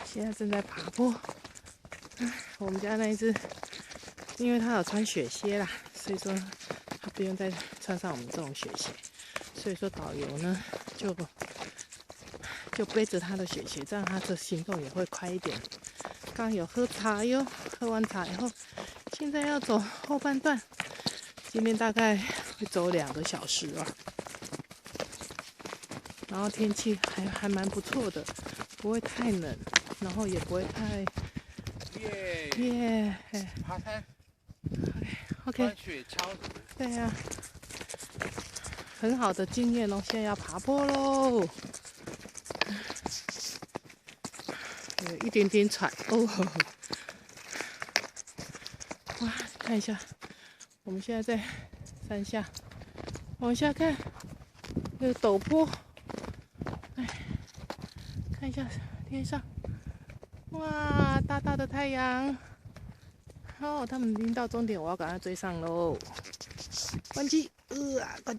现在正在爬坡。我们家那一只，因为它有穿雪靴啦，所以说它不用再穿上我们这种雪鞋。所以说导游呢就背着它的雪鞋，这样它的行动也会快一点。刚刚有喝茶哟，喝完茶以后，现在要走后半段。今天大概会走2个小时啊。然后天气还蛮不错的，不会太冷，然后也不会太耶。爬山 OK， 穿雪橇。对呀、很好的经验哦。现在要爬坡喽，有一点点喘哦。哇，看一下，我们现在在山下，往下看，有陡坡。看一下天上，哇，大大的太阳。哦，他们已经到终点，我要赶快追上喽。关机，关掉。